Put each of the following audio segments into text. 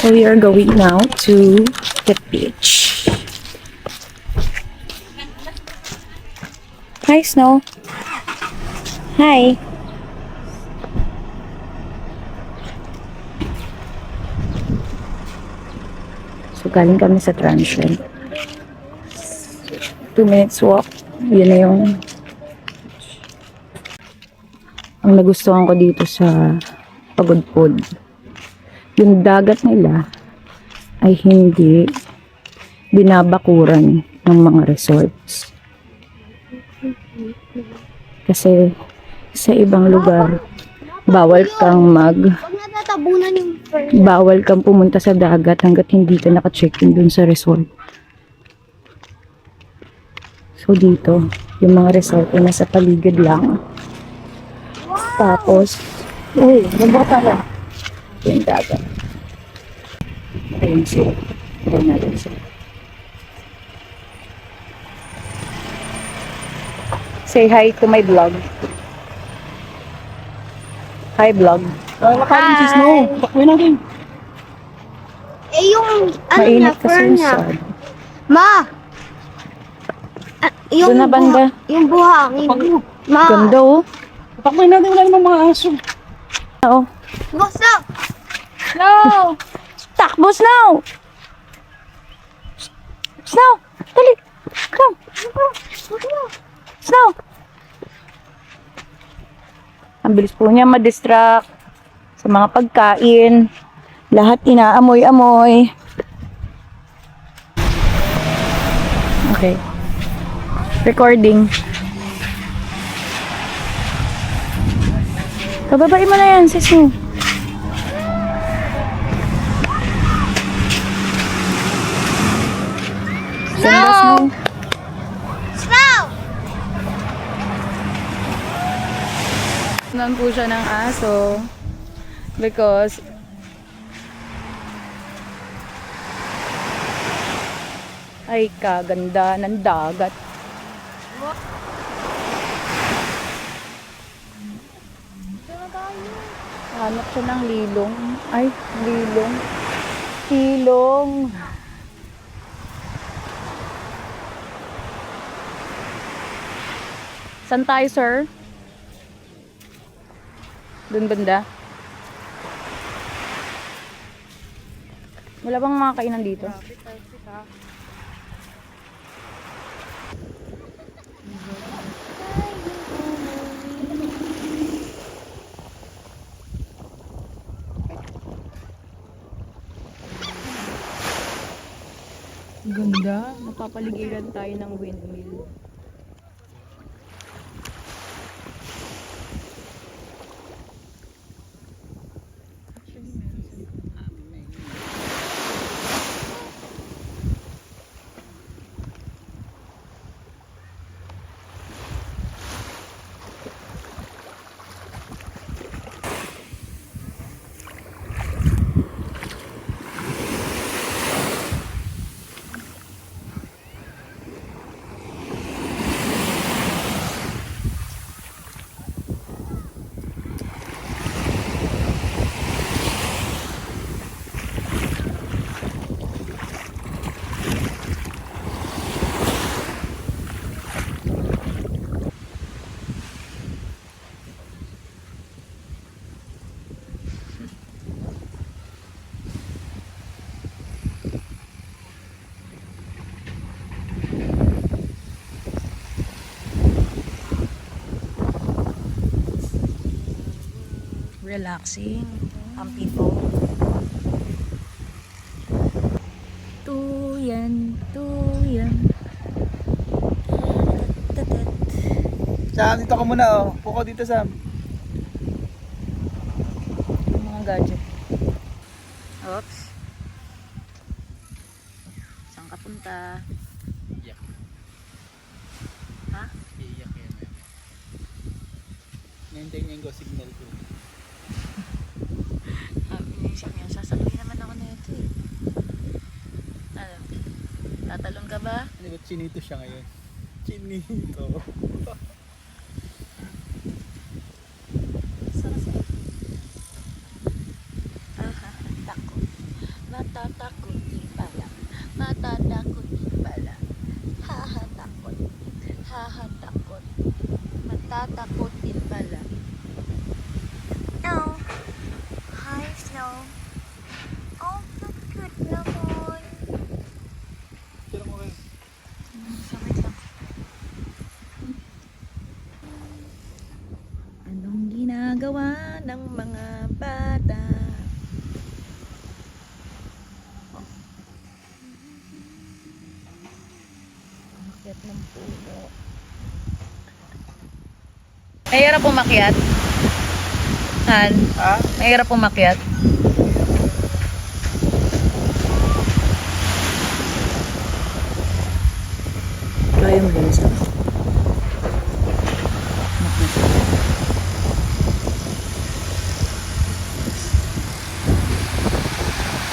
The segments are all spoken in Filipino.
So we are going now to the beach. Hi, Snow. Hi. So galing kami sa Transient. 2 minutes walk. Yun na yung ang nagustuhan ko dito sa Pagudpud. Yung dagat nila ay hindi binabakuran ng mga resorts. Kasi sa ibang lugar, bawal kang pumunta sa dagat hanggat hindi ka naka-check-in dun sa resort. So dito, yung mga resort ay nasa paligid lang. Tapos, nabaka pala. Yung dagat. Ayun siya. Ayun natin siya. Say hi to my vlog. Hi vlog. Nakakalin si Snow. Takboy natin. Eh, yung, ano Mainit na, kasi fur yung niya. sun. Ma! Yung Doon na banda. Yung buhangin. Ma! Ganda oh. Takboy natin. Wala namang mga aso. Oo. Basta! Snow! Takbo, Snow! Snow! Dali! Come! Snow! Ang bilis po niya ma-distract sa mga pagkain. Lahat inaamoy-amoy. Okay. Recording. Pababain mo na yan, sis mo. Ganda, Snow. Snow! Nan po siya ng aso because ay kaganda ng dagat. Hanap siya ng lilong. Ay, lilong. Hilong. Saan tayo, sir? Doon banda? Wala bang mga kainan dito? Ganda. Napapaligiran tayo ng windmill. Relaxing ang people. Tuyan, tuyan. Sam, dito ka muna oh. Puko dito, Sam. Yung mga gadget. Oops. Saan ka punta? Iyak. Ha? Iyak yan. Nahintay niya yung signal ko. Inisip niya, sasakay naman ako na ito eh. Ano? Tatalon ka ba? Ano ba, chinito siya ngayon? Chinito. Aha, tako. Bata Tatakotin pala. No. Hi, Snow. Oh, good naman. Tira mo kayo. Sakit lang. Anong ginagawa ng mga bata? Umakyat ng puno. Mahirap umakyat? Han? Ha? Mahirap umakyat? Kaya mo ganun sa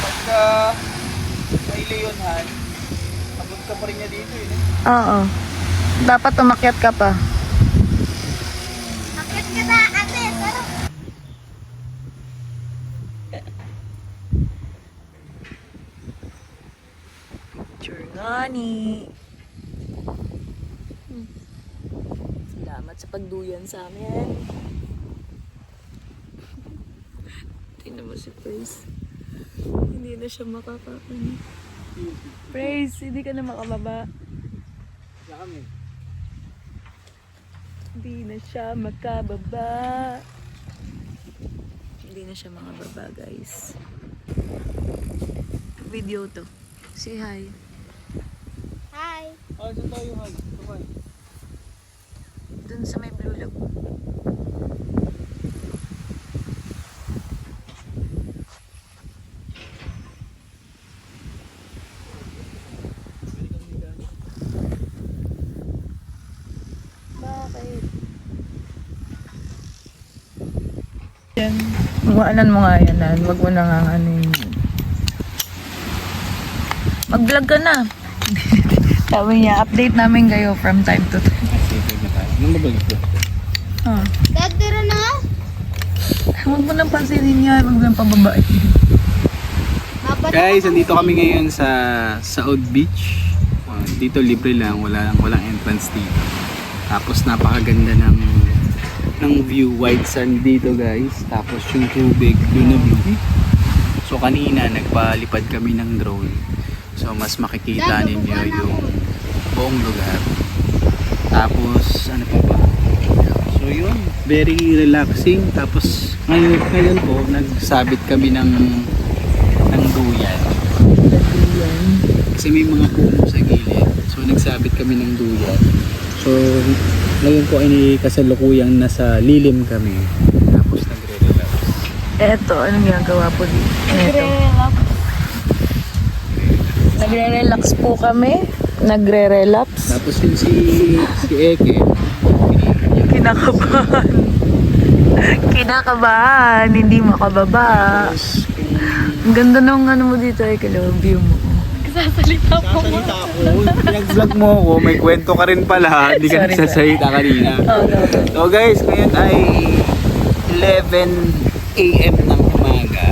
Pagka may leonhan, abot ka pa rin niya dito eh. Oo. Dapat umakyat ka pa. Akit ka na, ate. Tara. Churngani. Salamat sa pagduyan sa amin. Tingnan mo si Praise. Hindi na siya makakaano. Praise, hindi ka na makababa. Wala kami. Hindi na siya makababa. Hindi na siya makababa, guys. Video to. Say hi. Hi. Ah, saan tayo, Han? Tuman. Dun sa may blue log. Bakit? Yan. Muanan mo nga yan, Han. Huwag mo nang ano yun. Mag-vlog ka na. Sabi niya, update namin kayo from time to time. Sige na tayo. Anong babalik ko? Ah. Dad, tara na. Huwag mo nang pansinin niya. Huwag mo nang pababae. Guys, andito kami ngayon sa Saud Beach. Dito libre lang, walang entrance dito. Tapos napakaganda ng view, white sand dito guys. Tapos yung tubig, blue na blue. So kanina nagpalipad kami ng drone. So mas makikita ninyo yung buong lugar. Tapos ano pa ba? So yun, very relaxing. Tapos ngayon po nagsabit kami ng duyan. Kasi may mga puno sa gilid. So nagsabit kami ng duyan. So ngayon po ay kasalukuyang nasa lilim kami. Tapos nagre-relax. Eto, anong ginagawa po dito? Eto. Nagre-relax po kami. Nagre-relax. Tapos yun si Eke. Kinakabahan. Kinakabahan. Hindi makababa. Tapos Ang ganda nung ano mo dito ay view mo. sasalita ako. Pinag-vlog mo ako, may kwento ka rin pala. Hindi ka Sorry, nagsasalita kanina. Oh, no. So guys, ngayon ay 11 AM ng umaga.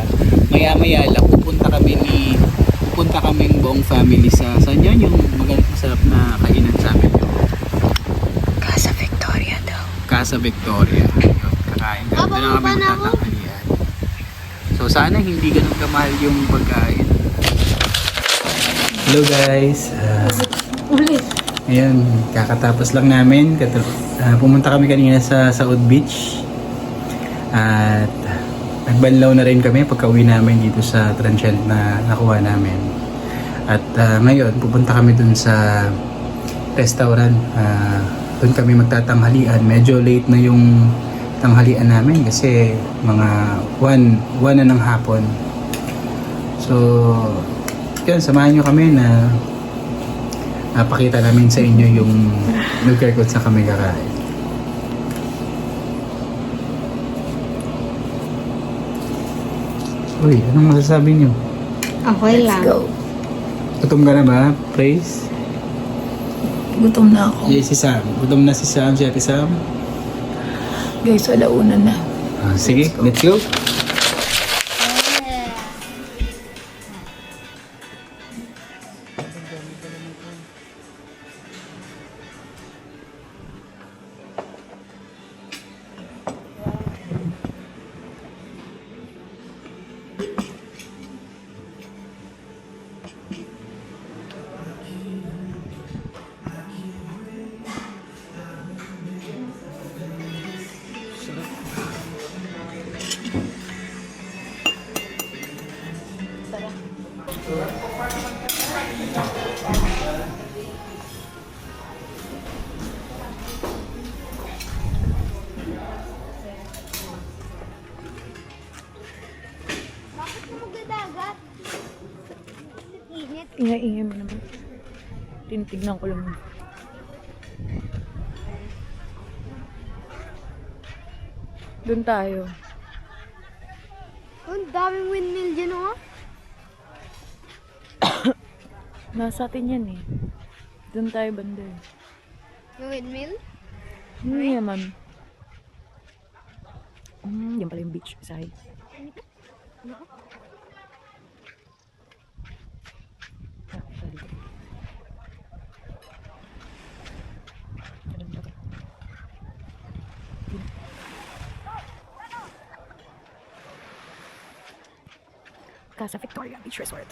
Maya-maya lang pupunta kaming buong family sa saan yun yung masarap na kainan sa amin. Casa Victoria daw. Casa Victoria. Kakain ka. Doon na kami magtatanghalian. So sana hindi ganun kamahal yung pagkain. Hello guys. Ngayon, kakatapos lang namin. Pumunta kami kanina sa Saud Beach. At nagbanlaw na rin kami pagka-uwi namin dito sa transient na nakuha namin. At ngayon, pupunta kami dun sa restaurant. Dun kami magtatanghalian. Medyo late na yung tanghalian namin kasi mga 1 na ng hapon. So, yun, samahan nyo kami na napakita namin sa inyo yung lugar kung saan kami kakain. Uy, anong masasabi nyo? Okay lang. Go. Gutom ka na ba, Praise? Gutom na ako. Yes, si Sam. Gutom na si Sam, si Ate Sam. Guys, alauna na. Sige, let's go. Ingay-ingay mo naman. Tinitignan ko lang. Doon tayo. Ang daming windmill dyan, oh. Nasa atin yan eh. Doon tayo banda eh. Yung windmill? Hindi naman. Yan pala yung beach. Side. Casa Victoria Beach Resort.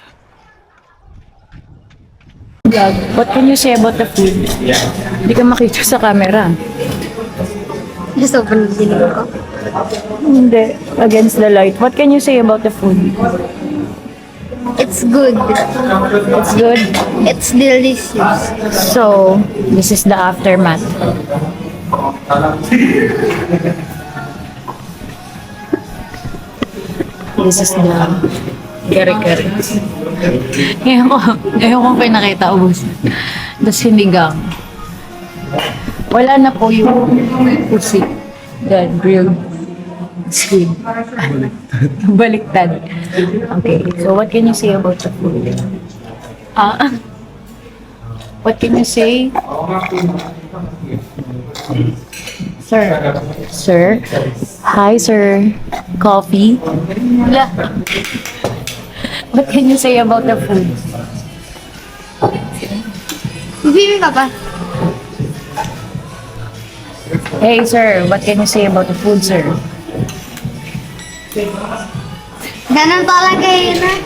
What can you say about the food? Hindi ka makita sa camera. Sobrang dilim ko. Hindi. Against the light. What can you say about the food? It's good. It's good. It's delicious. So, this is the aftermath. This is the kare-kare. Ngayon ko pinakita ubos. The sinigang. Wala na po yung pusi. Yan, grilled squid. Baliktad. Okay, so what can you say about the food? What can you say? Sir. Sir? Hi, sir. Coffee? Wala. What can you say about the food? Bibili ka pa? Hey, sir. What can you say about the food, sir? Ganun talaga yun, ah.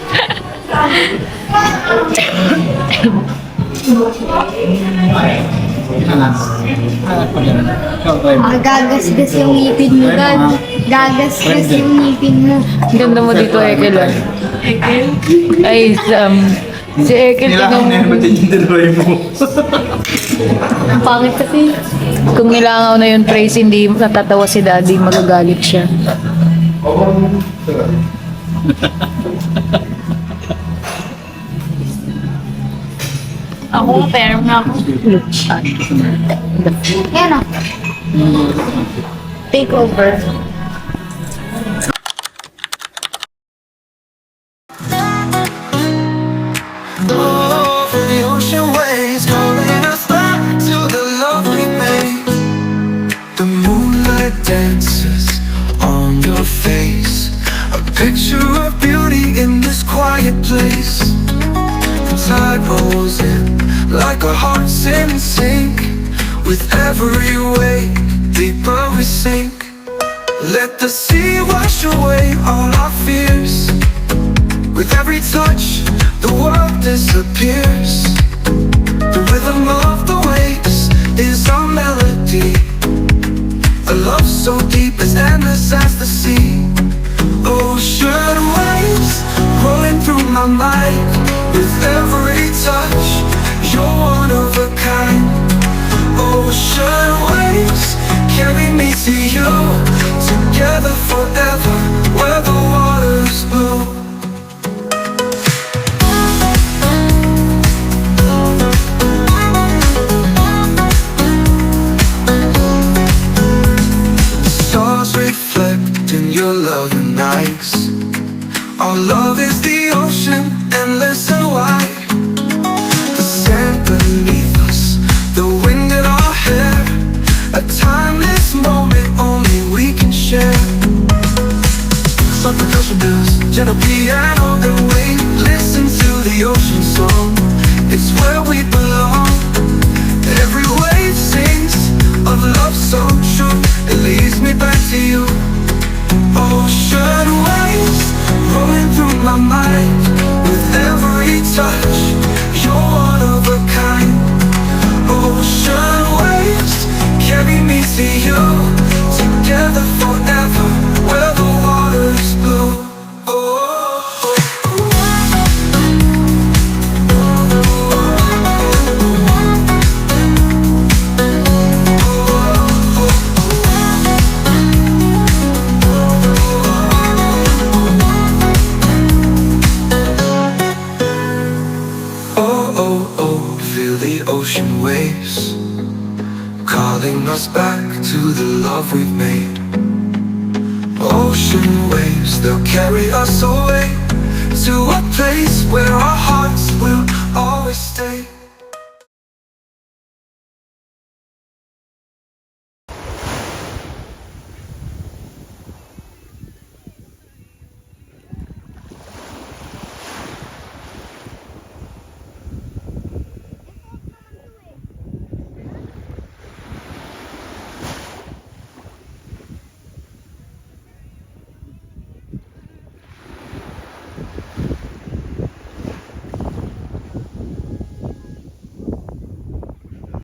Gagasgas yung ngipin mo, God. Gagasgas yung ngipin mo. Ganda mo dito, Ekel. Ekel? Ay, si Ekel, yung dalawa mo. ang pangit kasi. Kung nilangaw na yun, praise, hindi natatawa si daddy, magagalit siya. Ako, pero na ako. Yan, oh. Take over. Over the ocean waves, calling us back to the love we made. The moonlight dances on your face, a picture of beauty in this quiet place. The tide rolls in like our hearts in sync. With every wave, deeper we sink. Let the sea wash away all our fears. With every touch, the world disappears. The rhythm of the waves is our melody. A love so deep as endless as the sea. Ocean waves rolling through my mind. With every touch, you're one of a kind. Ocean waves carry me to you. Together forever, where the waters blue. Reflect in your love and eyes. Our love is the ocean, endless and wide. The sand beneath us, the wind in our hair, a timeless moment only we can share. Soft percussion bells, gentle piano and wave. Listen to the ocean song, it's where we belong. Every wave sings of love so true. It leads me back to you. Ocean waves rolling through my mind. With every touch, you're one of a kind. Ocean waves carry me to you. Together forever, where the waters blue. face, calling us back to the love we've made. Ocean waves, they'll carry us away to a place where our hearts will always stay.